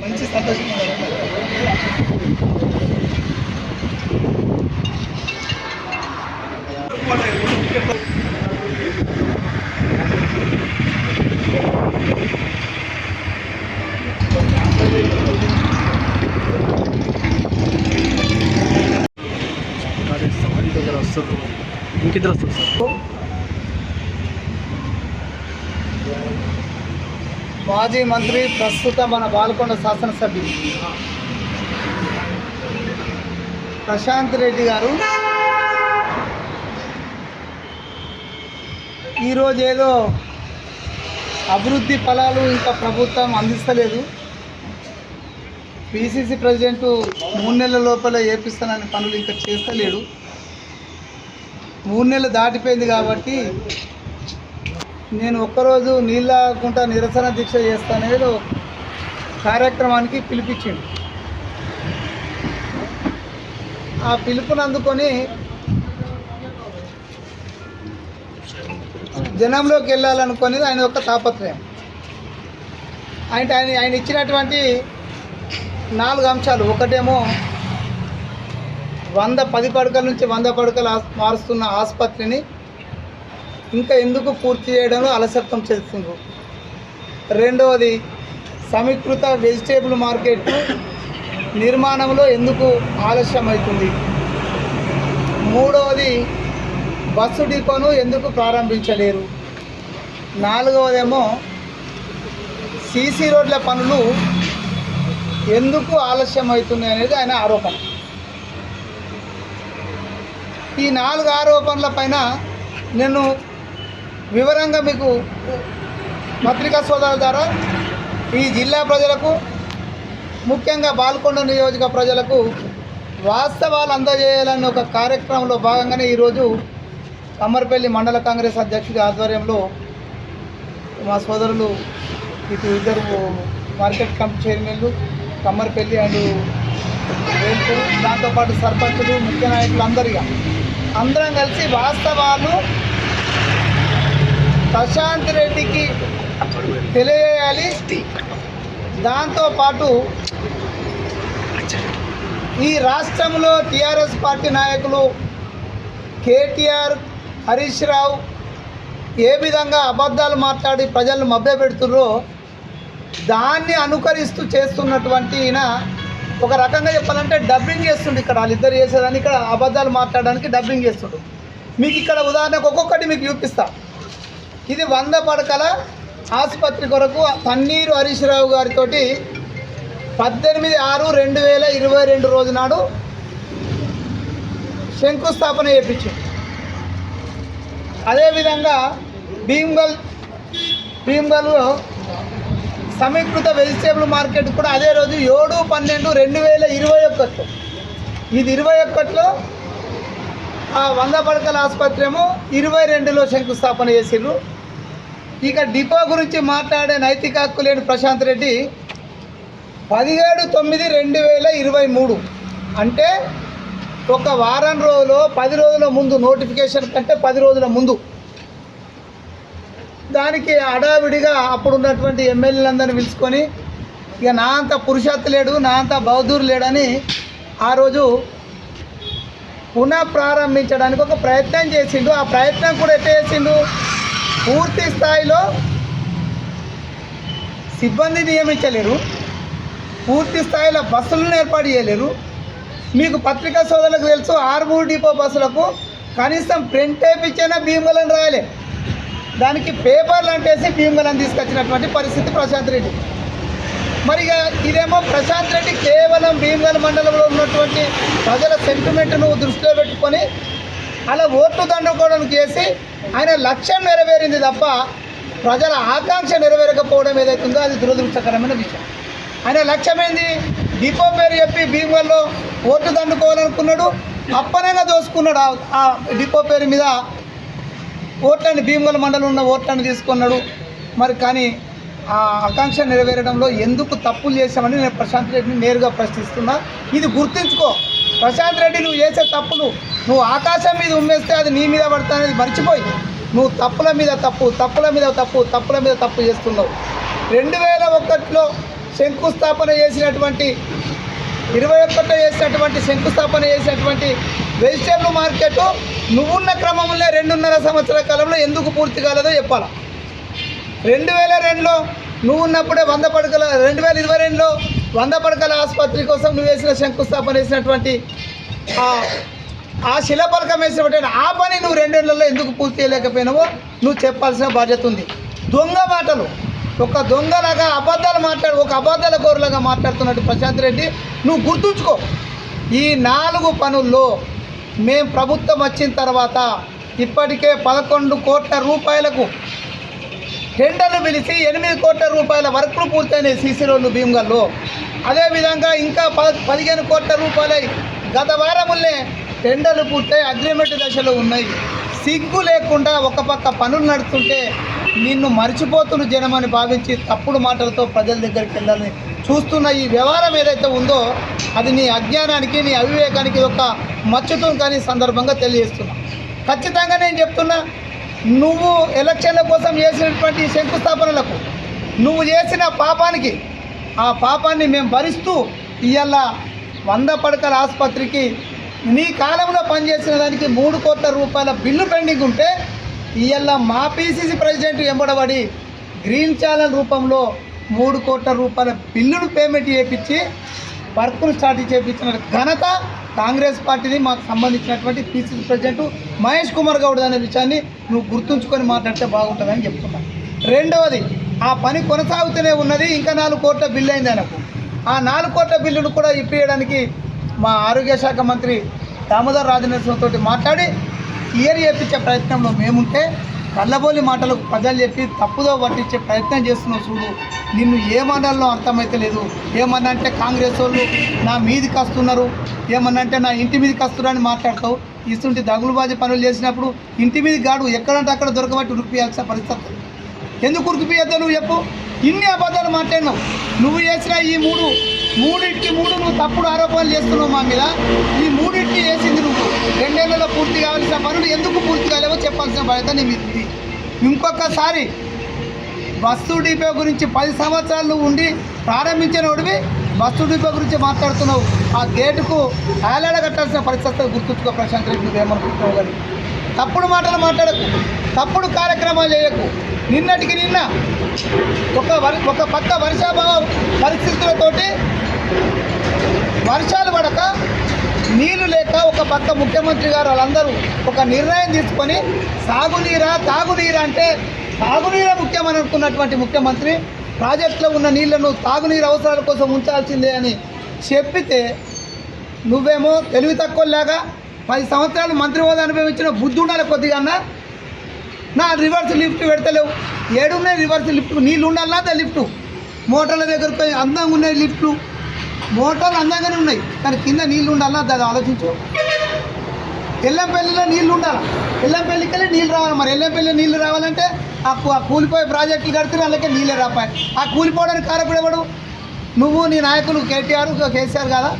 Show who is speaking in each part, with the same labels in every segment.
Speaker 1: మంచి సంతోషంగా
Speaker 2: ఇంకిద్దరు వస్తుంది సార్.
Speaker 1: మాజీ మంత్రి ప్రస్తుత మన బాల్కొండ శాసనసభ్యులు ప్రశాంత్ రెడ్డి గారు ఈరోజు ఏదో అభివృద్ధి ఫలాలు ఇంకా ప్రభుత్వం అందిస్తలేదు, పిసిసి ప్రెసిడెంట్ 3 నెలల లోపల ఏపిస్తానని పనులు ఇంకా చేస్తలేడు, 3 నెలలు దాటిపోయింది కాబట్టి నేను ఒక్కరోజు నీళ్ళకుంట నిరసన దీక్ష చేస్తానేదో కార్యక్రమానికి పిలిపించిండు. ఆ పిలుపుని అందుకొని జనంలోకి వెళ్ళాలనుకుని ఆయన యొక్క తాపత్రయం. ఆయన ఇచ్చినటువంటి 4 అంశాలు. ఒకటేమో 10 పడకల నుంచి 100 పడకలు మారుస్తున్న ఆసుపత్రిని ఇంకా ఎందుకు పూర్తి చేయడంలో అలసత్వం చేస్తుంది. రెండవది సమీకృత వెజిటేబుల్ మార్కెట్ నిర్మాణంలో ఎందుకు ఆలస్యం అవుతుంది. మూడవది బస్సు డిపోను ఎందుకు ప్రారంభించలేరు. నాలుగవదేమో సీసీ రోడ్ల పనులు ఎందుకు ఆలస్యం అవుతున్నాయి అనేది ఆయన ఆరోపణ. ఈ 4 ఆరోపణల పైన నేను వివరంగా మీకు పత్రికా సోదరుల ద్వారా ఈ జిల్లా ప్రజలకు, ముఖ్యంగా బాల్కొండ నియోజక ప్రజలకు వాస్తవాలు అందజేయాలన్న ఒక కార్యక్రమంలో భాగంగానే ఈరోజు కమ్మర్పల్లి మండల కాంగ్రెస్ అధ్యక్షుడి ఆధ్వర్యంలో మా సోదరులు ఇద్దరు మార్కెట్ కమిటీ చైర్మన్లు కమ్మర్పల్లి అండ్ వేల్పూర్, దాంతోపాటు సర్పంచులు, ముఖ్య నాయకులు అందరం కలిసి వాస్తవాలు ప్రశాంత్ రెడ్డికి తెలియజేయాలి. దాంతోపాటు ఈ రాష్ట్రంలో టీఆర్ఎస్ పార్టీ నాయకులు కేటీఆర్, హరీష్ రావు ఏ విధంగా అబద్ధాలు మాట్లాడి ప్రజలను మభ్యపెడుతున్నారో దాన్ని అనుకరిస్తూ చేస్తున్నటువంటి ఈయన ఒక రకంగా చెప్పాలంటే డబ్బింగ్ చేస్తుండే. ఇక్కడ వాళ్ళిద్దరు చేసేదాన్ని ఇక్కడ అబద్ధాలు మాట్లాడడానికి డబ్బింగ్ చేస్తుండు. మీకు ఇక్కడ ఉదాహరణకు ఒక్కొక్కటి మీకు చూపిస్తా. ఇది 100 పడకల ఆసుపత్రి కొరకు తన్నీరు హరీష్ రావు గారితో 18/6/2022 రోజు నాడు శంకుస్థాపన చేయించింది. అదేవిధంగా భీమ్గల్లో సమీకృత వెజిటేబుల్ మార్కెట్ కూడా అదే రోజు 7/12/2021. ఇది 21లో ఆ 100 పడకల ఆసుపత్రి ఏమో 22లో శంకుస్థాపన చేసిండ్రు. ఇక డిపో గురించి మాట్లాడే నైతిక హక్కు లేని ప్రశాంత్ రెడ్డి 17/9/2023 అంటే ఒక వారం రోజులు 10 రోజుల ముందు, నోటిఫికేషన్ కంటే 10 రోజుల ముందు దానికి హడావిడిగా అప్పుడున్నటువంటి ఎమ్మెల్యేలందరినీ పిలుచుకొని ఇక నా అంత పురుషత్వ లేడు, నా అంత బౌద్ధుడు లేడని ఆ రోజు పునః ప్రారంభించడానికి ఒక ప్రయత్నం చేసిండు. ఆ ప్రయత్నం కూడా ఎట్లా చేసిండు, పూర్తి స్థాయిలో సిబ్బంది నియమించలేరు, పూర్తి స్థాయిలో బస్సులను ఏర్పాటు చేయలేరు. మీకు పత్రికా సోదరులకు తెలుసు, 6 డిపో బస్సులకు కనీసం ప్రింట్ వేయించైనా భీమగలను రాయలే, దానికి పేపర్లు అంటేసి భీమగలను తీసుకొచ్చినటువంటి పరిస్థితి ప్రశాంత్ రెడ్డి. మరి ఇక ఇదేమో ప్రశాంత్ రెడ్డి కేవలం భీమగల్ మండలంలో ఉన్నటువంటి ప్రజల సెంటిమెంట్ను దృష్టిలో పెట్టుకొని అలా ఓట్లు దండుకోవడం చేసి ఆయన లక్ష్యం నెరవేరింది తప్ప ప్రజల ఆకాంక్ష నెరవేరకపోవడం ఏదైతుందో అది దురదృష్టకరమైన విషయం. ఆయన లక్ష్యం ఏంది, డిపో పేరు చెప్పి భీమగల్లో ఓట్లు దండుకోవాలనుకున్నాడు, అప్పనంగా దోసుకున్నాడు. ఆ డిపో పేరు మీద ఓట్లని, భీమగల్ మండలం ఉన్న ఓట్లను తీసుకున్నాడు. మరి కానీ ఆ ఆకాంక్ష నెరవేరడంలో ఎందుకు తప్పులు చేశామని నేను ప్రశాంత్ రెడ్డిని నేరుగా ప్రశ్నిస్తున్నా. ఇది గుర్తుంచుకో ప్రశాంత్ రెడ్డి, నువ్వు చేసే తప్పులు నువ్వు ఆకాశం మీద ఉమ్మేస్తే అది నీ మీద పడతా అనేది మర్చిపోయి నువ్వు తప్పుల మీద తప్పు చేస్తున్నావు. 2001లో శంకుస్థాపన చేసినటువంటి 21 చేసినటువంటి శంకుస్థాపన చేసినటువంటి వెజిటేబుల్ మార్కెట్ నువ్వున్న క్రమంలో 2.5 సంవత్సరాల కాలంలో ఎందుకు పూర్తి కాలేదో చెప్పాలా. 2002లో నువ్వు ఉన్నప్పుడే 100 పడకల 2022లో 100 పడకల ఆసుపత్రి కోసం నువ్వు వేసిన శంకుస్థాపన వేసినటువంటి ఆ శిలాఫలకం వేసినటువంటి ఆ పని నువ్వు 2 ఏళ్లలో ఎందుకు పూర్తి చేయలేకపోయినావో నువ్వు చెప్పాల్సిన బాధ్యత ఉంది. దొంగ మాటలు, ఒక దొంగలాగా అబద్ధాలు ఒక అబద్ధాల కోరులాగా మాట్లాడుతున్నట్టు ప్రశాంత్ రెడ్డి నువ్వు గుర్తుంచుకో. ఈ 4 పనుల్లో మేము ప్రభుత్వం వచ్చిన తర్వాత ఇప్పటికే 11 కోట్ల రూపాయలకు టెండర్లు పిలిచి 8 కోట్ల రూపాయల వర్కులు పూర్తయినాయి సీసీ రోడ్లు భీమ్గల్లో. అదేవిధంగా ఇంకా 15 కోట్ల రూపాయలు గత వారములే టెండర్లు పూర్తయి అగ్రిమెంట్ దశలో ఉన్నాయి. సిగ్గు లేకుండా ఒక పక్క పనులు నడుస్తుంటే నిన్ను మర్చిపోతున్న జనమని భావించి తప్పుడు మాటలతో ప్రజల దగ్గరికి వెళ్ళాలని చూస్తున్న ఈ వ్యవహారం ఏదైతే ఉందో అది నీ అజ్ఞానానికి, నీ అవివేకానికి ఒక మచ్చుతం కానీ సందర్భంగా తెలియజేస్తున్నా. ఖచ్చితంగా నేను చెప్తున్నా, నువ్వు ఎలక్షన్ల కోసం చేసినటువంటి శంకుస్థాపనలకు నువ్వు చేసిన పాపానికి ఆ పాపాన్ని మేము భరిస్తూ ఇవాళ 100 పడకల ఆసుపత్రికి నీ కాలంలో పనిచేసిన దానికి 3 కోట్ల రూపాయల బిల్లు పెండింగ్ ఉంటే ఇవాళ మా పీసీసీ ప్రెసిడెంట్ ఎంబడబడి గ్రీన్ ఛానల్ రూపంలో 3 కోట్ల రూపాయల బిల్లును పేమెంట్ చేయించి వర్కులు స్టార్ట్ చేయించిన ఘనత కాంగ్రెస్ పార్టీని మాకు సంబంధించినటువంటి పీసీసీ ప్రెసిడెంట్ మహేష్ కుమార్ గౌడ్ అనే విషయాన్ని నువ్వు గుర్తుంచుకొని మాట్లాడితే బాగుంటుందని చెప్తున్నా. రెండవది, ఆ పని కొనసాగుతూనే ఉన్నది. ఇంకా 4 కోట్ల బిల్లు అయింది ఆయనకు. ఆ 4 కోట్ల బిల్లును కూడా ఇప్పించడానికి మా ఆరోగ్య శాఖ మంత్రి దామోదర్ రాజనరసింహతో మాట్లాడి క్లియర్ చేయించే ప్రయత్నంలో మేముంటే కళ్ళబోలి మాటలకు ప్రజలు చెప్పి తప్పుదో పట్టించే ప్రయత్నం చేస్తున్నావు చూడు. నిన్ను ఏమన్నాలో అర్థమైతే లేదు. ఏమన్నా అంటే కాంగ్రెస్ వాళ్ళు నా మీదికి వస్తున్నారు, ఏమన్నా అంటే నా ఇంటి మీదకి వస్తున్నారని మాట్లాడతావు. ఇటువంటి దగులుబాజీ పనులు చేసినప్పుడు ఇంటి మీదకి గాడు ఎక్కడంటే అక్కడ దొరకబట్టి ఉరిపియాల్సిన పరిస్థితి. ఎందుకు ఉరికిపోయేద్దావు నువ్వు చెప్పు? ఇన్ని అబద్ధాలు మాట్లాడినావు. నువ్వు చేసిన ఈ మూడింటికి నువ్వు తప్పుడు ఆరోపణలు చేస్తున్నావు మా మీద. ఈ మూడింటికి చేసింది నువ్వు 2 ఏళ్లలో పూర్తి కావాల్సిన పనులు ఎందుకు పూర్తి కాలేవో చెప్పాల్సిన బాధ్యత నీ మీద. ఇంకొకసారి బస్సు డిపో గురించి 10 సంవత్సరాలు నువ్వు ఉండి ప్రారంభించిన వాడివి బస్సు డిపో గురించి మాట్లాడుతున్నావు. ఆ గేటుకు ఆలాడ కట్టాల్సిన పరిస్థితులు గుర్తుంచుకో ప్రశాంత్ రెడ్డి. నువ్వేమనుకుంటున్నావు కానీ తప్పుడు మాటలు మాట్లాడకు, తప్పుడు కార్యక్రమాలు చేయకు. నిన్నటికి నిన్న ఒక పక్క వర్షాభావ పరిస్థితులతోటి వర్షాలు పడక నీళ్లు లేక ఒక పక్క ముఖ్యమంత్రి గారు వాళ్ళందరూ ఒక నిర్ణయం తీసుకొని సాగునీరా తాగునీరా అంటే తాగునీరే ముఖ్యమని అనుకున్నటువంటి ముఖ్యమంత్రి ప్రాజెక్టులో ఉన్న నీళ్లను తాగునీరు అవసరాల కోసం ఉంచాల్సిందే అని చెప్పితే నువ్వేమో తెలివి తక్కువలాగా 10 సంవత్సరాలు మంత్రి హోదా అనుభవించిన బుద్ధి ఉండాలి కొద్దిగా అన్న. నా రివర్స్ లిఫ్ట్ పెడతలేవు. 7 ఉన్నాయి రివర్స్ లిఫ్ట్. నీళ్ళు ఉండాలన్నా అదే లిఫ్టు. మోటార్ల దగ్గరకు పోయి అందంగా ఉన్నాయి లిఫ్ట్లు, మోటార్లు అందంగానే ఉన్నాయి కానీ కింద నీళ్ళు ఉండాలన్నా అది ఆలోచించు. ఎల్లంపల్లిలో నీళ్ళు ఉండాలి, ఎల్లంపల్లికి వెళ్ళి నీళ్ళు రావాలి. మరి ఎల్లంపల్లిలో నీళ్ళు రావాలంటే ఆ కూలిపోయే ప్రాజెక్టులు కడుతున్నారు, అలాగే నీళ్ళే రాపాయి. ఆ కూలిపోవడానికి కారకుడు ఎవడు? నువ్వు, నీ నాయకులు కేటీఆర్ కేసీఆర్ కాదా?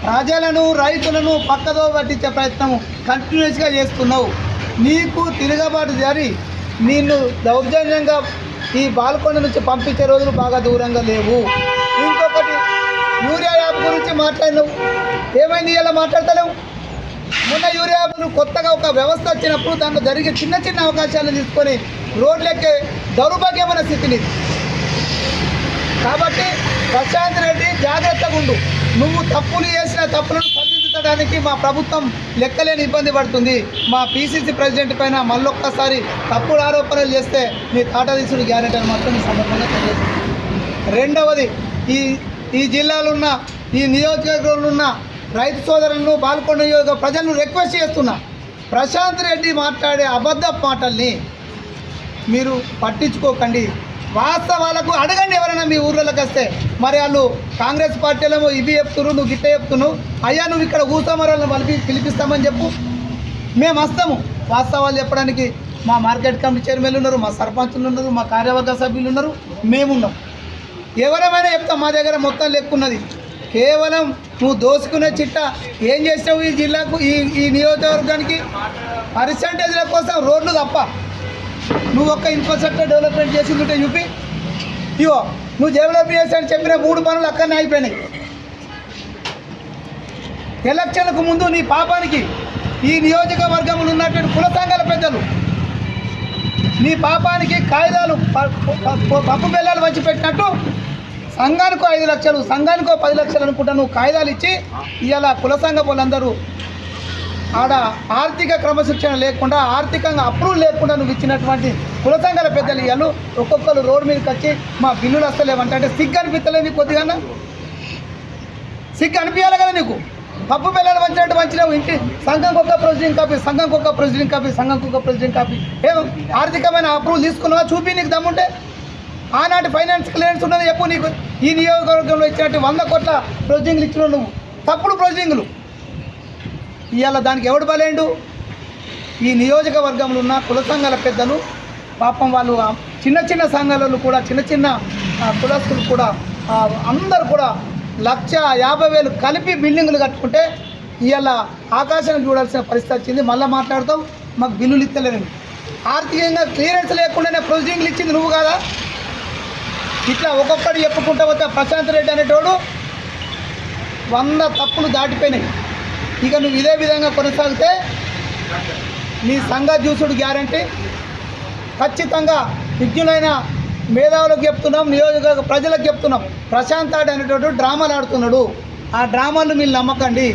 Speaker 1: ప్రజలను రైతులను పక్కదో పట్టించే ప్రయత్నం కంటిన్యూస్గా చేస్తున్నావు. నీకు తిరగబాటు జారి నిన్ను దౌర్జన్యంగా ఈ బాల్కొండ నుంచి పంపించే రోజులు బాగా దూరంగా లేవు. ఇంకొకటి, యూరియా యాప్ గురించి మాట్లాడినావు. ఏమైంది ఇలా మాట్లాడతలేవు? మొన్న యూరియా యాప్ కొత్తగా ఒక వ్యవస్థ వచ్చినప్పుడు దాంట్లో జరిగే చిన్న చిన్న అవకాశాలను తీసుకొని రోడ్లెక్కే దౌర్భాగ్యమైన స్థితిని. కాబట్టి ప్రశాంత్ రెడ్డి జాగ్రత్తగా ఉండు. నువ్వు తప్పులు చేసిన తప్పులను సరిదిద్దడానికి మా ప్రభుత్వం లెక్కలేని ఇబ్బంది పడుతుంది. మా పీసీసీ ప్రెసిడెంట్ పైన మళ్ళొక్కసారి తప్పుడు ఆరోపణలు చేస్తే నీ తాట తీసుడు గ్యారెంటీ అని మాత్రం ఈ సందర్భంగా తెలియజేస్తుంది. రెండవది, ఈ జిల్లాలో ఉన్న ఈ నియోజకవర్గంలో ఉన్న రైతు సోదరులను బాల్కొండ నియోజక ప్రజలను రిక్వెస్ట్ చేస్తున్నా, ప్రశాంత్ రెడ్డి మాట్లాడే అబద్ధ మాటల్ని మీరు పట్టించుకోకండి. వాస్తవాలకు అడగండి. ఎవరైనా మీ ఊర్లోకి వస్తే మరి వాళ్ళు కాంగ్రెస్ పార్టీలో ఇవి చెప్తున్నారు, నువ్వు గిట్ట చెప్తున్నావు, అయ్యా నువ్వు ఇక్కడ కూర్చోమరాలను పిలిపిస్తామని చెప్పు, మేము వస్తాము. వాస్తవాలు చెప్పడానికి మా మార్కెట్ కమిటీ చైర్మన్లు ఉన్నారు, మా సర్పంచులు ఉన్నారు, మా కార్యవర్గ సభ్యులు ఉన్నారు, మేమున్నాం. ఎవరేమైనా చెప్తాం. మా దగ్గర మొత్తం లెక్కున్నది. కేవలం నువ్వు దోసుకునే చిట్ట ఏం చేసావు ఈ జిల్లాకు, ఈ నియోజకవర్గానికి పర్సంటేజ్ల కోసం రోడ్లు తప్ప నువ్వు ఒక్క ఇన్ఫ్రాస్ట్రక్చర్ డెవలప్మెంట్ చేసింది ఉంటే చూపి. ఇవో నువ్వు డెవలప్ చేశాను చెప్పిన 3 పనులు అక్కడనే అయిపోయినాయి. ఎలక్షన్లకు ముందు నీ పాపానికి ఈ నియోజకవర్గంలో ఉన్నటువంటి కుల సంఘాల పెద్దలు నీ పాపానికి కాగితాలు పప్పు బెల్లాలు వచ్చి పెట్టినట్టు సంఘానికో 5 లక్షలు సంఘానికో 10 లక్షలు అనుకుంటా నువ్వు కాగితాలు ఇచ్చి ఇవాళ కుల సంఘ వాళ్ళందరూ ఆడ ఆర్థిక క్రమశిక్షణ లేకుండా ఆర్థికంగా అప్రూవల్ లేకుండా నువ్వు ఇచ్చినటువంటి కుల సంఘాల పెద్దలు ఇవాళ ఒక్కొక్కరు రోడ్డు మీదకి వచ్చి మా బిల్లులు వస్తలేవంటే అంటే సిగ్గు అనిపించలేదు నీకు కొద్దిగా సిగ్గు అనిపించాలి కదా నీకు. పప్పు పిల్లలు వంచినట్టు వంచినావు ఇంటి సంఘంకి ఒక ప్రొసీడింగ్ కాపీ సంఘంకి ఒక ప్రొసీడింగ్ కాపీ సంఘంకి ఒక ప్రొసీడింగ్ కాపీ ఏం ఆర్థికమైన అప్రూవల్ తీసుకున్నావా చూపి నీకు దమ్ముంటే. ఆనాటి ఫైనాన్స్ క్లియరెన్స్ ఉన్నది చెప్పు నీకు. ఈ నియోజకవర్గంలో ఇచ్చినట్టు 100 కోట్ల ప్రొసీడింగ్లు ఇచ్చినావు నువ్వు తప్పుడు ప్రొసీడింగ్లు. ఇవాళ దానికి ఎవడు బలేండు? ఈ నియోజకవర్గంలో ఉన్న కుల సంఘాల పెద్దలు పాపం వాళ్ళు చిన్న చిన్న సంఘాలలో కూడా చిన్న కులస్తులు కూడా అందరూ కూడా 1,50,000 కలిపి బిల్డింగులు కట్టుకుంటే ఇవాళ ఆకాశానికి చూడాల్సిన పరిస్థితి వచ్చింది. మళ్ళీ మాట్లాడతావు మాకు బిల్లులు ఇస్తలేదండి. ఆర్థికంగా క్లియరెన్స్ లేకుండానే ప్రొసీడింగ్లు ఇచ్చింది నువ్వు కాదా? ఇట్లా ఒక్కొక్కటి చెప్పుకుంటా పోతే ప్రశాంత్ రెడ్డి అనేటోడు 100 తప్పులు దాటిపోయినాయి. ఇక నువ్వు ఇదే విధంగా కొనసాగితే నీ సంఘ జ్యూసుడు గ్యారంటీ. ఖచ్చితంగా విజ్ఞులైన మేధావులకు చెప్తున్నాం, నియోజకవర్గ ప్రజలకు చెప్తున్నాం. ప్రశాంత్ రెడ్డి అనేటోడు డ్రామాలు ఆడుతున్నాడు. ఆ డ్రామాలు మీరు నమ్మకండి.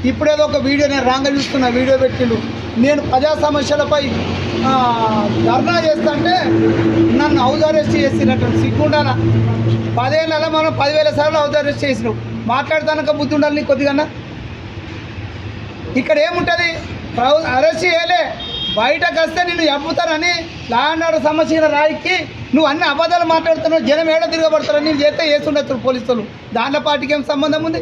Speaker 1: ఇప్పుడేదో ఒక వీడియో నేను రాంగ చూస్తున్నా, వీడియో పెట్టిండు. నేను ప్రజా సమస్యలపై ధర్నా చేస్తుంటే నన్ను హౌస్ అరెస్ట్ చేసినట్టు సిగ్గుండాల. 10 ఏళ్ళ మనం 10,000 సార్లు హౌస్ అరెస్ట్ చేసినావు. మాట్లాడతానక బుద్ధి ఉండాలి నీకు కొద్దిగా. ఇక్కడ ఏముంటుంది? అరెస్ట్ చేయలే, బయటకు వస్తే నిన్ను చంపుతారని లా అండ్ ఆర్డర్ సమస్య రాయికి నువ్వు అన్ని అబద్ధాలు మాట్లాడుతున్నావు. జనం ఏడ తిరగబడతారని నేను చేస్తే చేస్తుండొచ్చు పోలీసులు. దాంట్లో పార్టీకి ఏం సంబంధం ఉంది?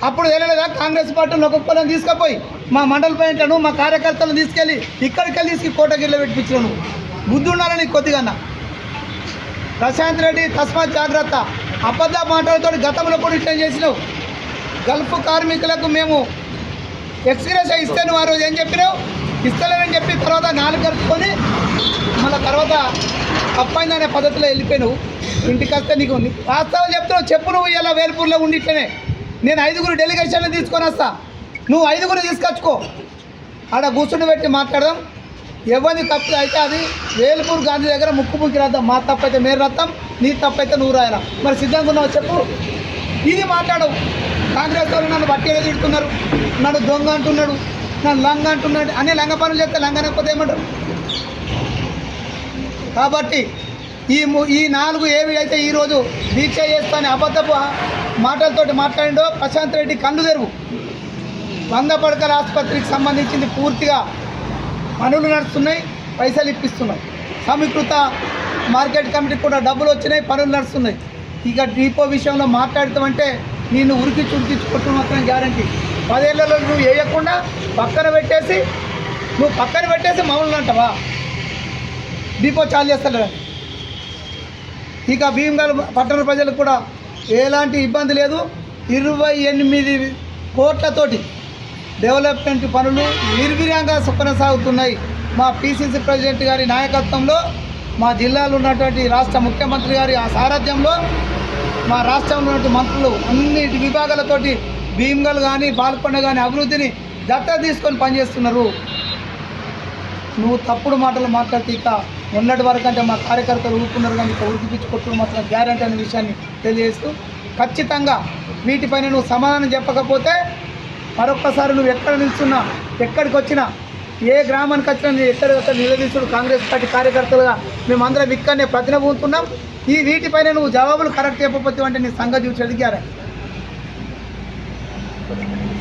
Speaker 1: అప్పుడు తెలియలేదా కాంగ్రెస్ పార్టీని ఒక్కొక్కరిని తీసుకుపోయి మా మండల పాయింట్లను మా కార్యకర్తలను తీసుకెళ్ళి ఇక్కడికి తీసుకు కోటగిరిలో పెట్టించావు. నువ్వు బుద్ధి ఉండాలని నీకు కొద్దిగా. ప్రశాంత్ రెడ్డి తస్మాత్ జాగ్రత్త. అబద్ధ మాటలతో గతంలో కూడా ఇట్లా చేసినావు. గల్ఫ్ కార్మికులకు మేము ఎక్స్గ్రేస్ ఇస్తే నువ్వు ఆ రోజు ఏం చెప్పినావు? ఇస్తలేనని చెప్పి తర్వాత 4 కలుపుకొని మళ్ళీ తర్వాత అప్పైందనే పద్ధతిలో వెళ్ళిపోయినావు. ఇంటికి వస్తే నీకు ఉంది వాస్తవం చెప్తున్నావు. చెప్పు నువ్వు ఇలా వేల్పూర్లో ఉండి ఇట్లనే నేను 5 డెలిగేషన్లు తీసుకొని వస్తా, నువ్వు 5 తీసుకొచ్చుకో. ఆడ కూర్చుని పెట్టి మాట్లాడదాం. ఎవరిని తప్పు అయితే అది వేల్పూర్ గాంధీ దగ్గర ముక్కు రాద్దాం. మా తప్పు అయితే మీరు రాద్దాం, నీ తప్పు అయితే నువ్వు రాయరా. మరి సిద్ధంగా ఉన్నావు చెప్పు. ఇది మాట్లాడవు. కాంగ్రెస్ వాళ్ళు నన్ను బట్టి తిడుతున్నారు, నన్ను దొంగ అంటున్నాడు, నన్ను లంగ అంటున్నాడు. అన్ని లంగ పనులు చేస్తే లంగనకపోతే ఏమంటారు? కాబట్టి ఈ 4 ఏవి అయితే ఈరోజు దీక్ష చేస్తానే అబద్ధపు మాటలతోటి మాట్లాడిండో ప్రశాంత్ రెడ్డి కళ్ళు తెరువు. 100 పడకల ఆసుపత్రికి సంబంధించింది పూర్తిగా పనులు నడుస్తున్నాయి, పైసలు ఇప్పిస్తున్నాయి. సమీకృత మార్కెట్ కమిటీకి కూడా డబ్బులు వచ్చినాయి, పనులు నడుస్తున్నాయి. ఇక డిపో విషయంలో మాట్లాడతామంటే నేను ఉరికించి కొట్టు మాత్రం గ్యారంటీ. 10 ఏళ్లలో నువ్వు వేయకుండా పక్కన పెట్టేసి మమ్మల్ని అంటావా? డిపో చాలు చేస్తలేదని. ఇక భీమగల్ పట్టణ ప్రజలకు కూడా ఎలాంటి ఇబ్బంది లేదు. 28 కోట్లతోటి డెవలప్మెంట్ పనులు నిర్విర్యంగా కొనసాగుతున్నాయి. మా పిసిసి ప్రెసిడెంట్ గారి నాయకత్వంలో, మా జిల్లాలో ఉన్నటువంటి రాష్ట్ర ముఖ్యమంత్రి గారి ఆ సారథ్యంలో మా రాష్ట్రంలో ఉన్నటువంటి మంత్రులు అన్ని విభాగాలతోటి భీమగల్ కానీ బాల్కొండ కానీ అభివృద్ధిని దత్తత తీసుకొని పనిచేస్తున్నారు. నువ్వు తప్పుడు మాటలు మాట్లాడితే ఇక మొన్నటి వరకు అంటే మా కార్యకర్తలు ఊరుకున్నారు కానీ ఇక ఉరికిపించి కొట్టుడు మాత్రం గ్యారంటీ అనే విషయాన్ని తెలియజేస్తూ ఖచ్చితంగా వీటిపైన నువ్వు సమాధానం చెప్పకపోతే మరొక్కసారి నువ్వు ఎక్కడ నిల్చున్నా, ఎక్కడికి వచ్చినా, ఏ గ్రామానికి వచ్చినా నేను ఎక్కడికొక్క నిలదీసుడు కాంగ్రెస్ పార్టీ కార్యకర్తలుగా మేమందరం ఇక్కడనే ప్రతినబూతున్నాం. వీటిపైన నువ్వు జవాబులు కరెక్ట్ చెప్పకపోతే అంటే నీ సంగతి చూసి అడిగారా?